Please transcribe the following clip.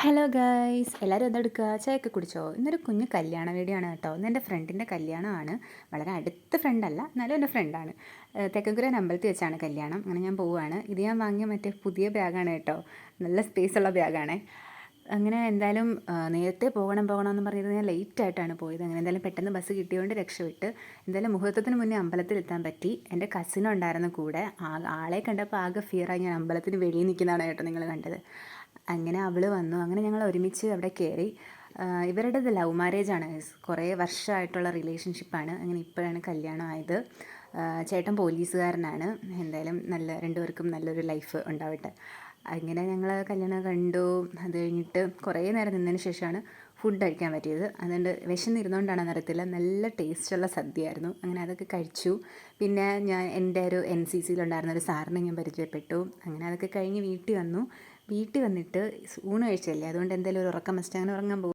Hello guys, എല്ലാവരും എന്തെടുക്കുക? ചായയൊക്കെ കുടിച്ചോ? ഇന്നൊരു കുഞ്ഞ് കല്യാണ വീഡിയോ ആണ് കേട്ടോ. ഇന്ന് എൻ്റെ ഫ്രണ്ടിൻ്റെ കല്യാണമാണ്. വളരെ അടുത്ത ഫ്രണ്ടല്ല, എന്നാലും എൻ്റെ ഫ്രണ്ടാണ്. തെക്കൻകുരൻ അമ്പലത്തിൽ വെച്ചാണ് കല്യാണം. അങ്ങനെ ഞാൻ പോവുകയാണ്. ഇത് ഞാൻ വാങ്ങിയ മറ്റേ പുതിയ ബാഗാണ് കേട്ടോ. നല്ല സ്പേസുള്ള ബാഗാണ്. അങ്ങനെ എന്തായാലും നേരത്തെ പോകണമെന്ന് പറഞ്ഞിരുന്നത് ഞാൻ ലേറ്റായിട്ടാണ് പോയത്. അങ്ങനെ എന്തായാലും പെട്ടെന്ന് ബസ് കിട്ടിയതുകൊണ്ട് രക്ഷപ്പെട്ട്. എന്തായാലും മുഹൂർത്തത്തിന് മുന്നേ അമ്പലത്തിലെത്താൻ പറ്റി. എൻ്റെ കസിനുണ്ടായിരുന്നു കൂടെ. ആളെ കണ്ടപ്പോൾ ആകെ ഫിയറായി. ഞാൻ അമ്പലത്തിന് വെളിയിൽ നിൽക്കുന്നതാണ് കേട്ടോ നിങ്ങൾ കണ്ടത്. അങ്ങനെ അവൾ വന്നു. അങ്ങനെ ഞങ്ങൾ ഒരുമിച്ച് അവിടെ കയറി. ഇവരുടേത് ലവ് മാരേജാണ്. കുറേ വർഷമായിട്ടുള്ള റിലേഷൻഷിപ്പാണ്. അങ്ങനെ ഇപ്പോഴാണ് കല്യാണം ആയത്. ചേട്ടൻ പോലീസുകാരനാണ്. എന്തായാലും രണ്ടുപേർക്കും നല്ലൊരു ലൈഫ് ഉണ്ടാവട്ടെ. അങ്ങനെ ഞങ്ങൾ കല്യാണം കണ്ടു. അത് കഴിഞ്ഞിട്ട് കുറേ നേരം നിന്നതിന് ശേഷമാണ് ഫുഡ് കഴിക്കാൻ പറ്റിയത്. അതുകൊണ്ട് വിശന്നിരുന്നുകൊണ്ടാണെന്ന് അറിയത്തില്ല, നല്ല ടേസ്റ്റുള്ള സദ്യയായിരുന്നു. അങ്ങനെ അതൊക്കെ കഴിച്ചു. പിന്നെ ഞാൻ എൻ്റെ ഒരു NCCയിലുണ്ടായിരുന്ന ഒരു സാറിനെ ഞാൻ പരിചയപ്പെട്ടു. അങ്ങനെ അതൊക്കെ കഴിഞ്ഞ് വീട്ടിൽ വന്നു. വീട്ടിൽ വന്നിട്ട് ഊണ് കഴിച്ചല്ലേ, അതുകൊണ്ട് എന്തായാലും ഒരു ഉറക്കം മസ്റ്റ്. അങ്ങനെ ഉറങ്ങാൻ പോകും.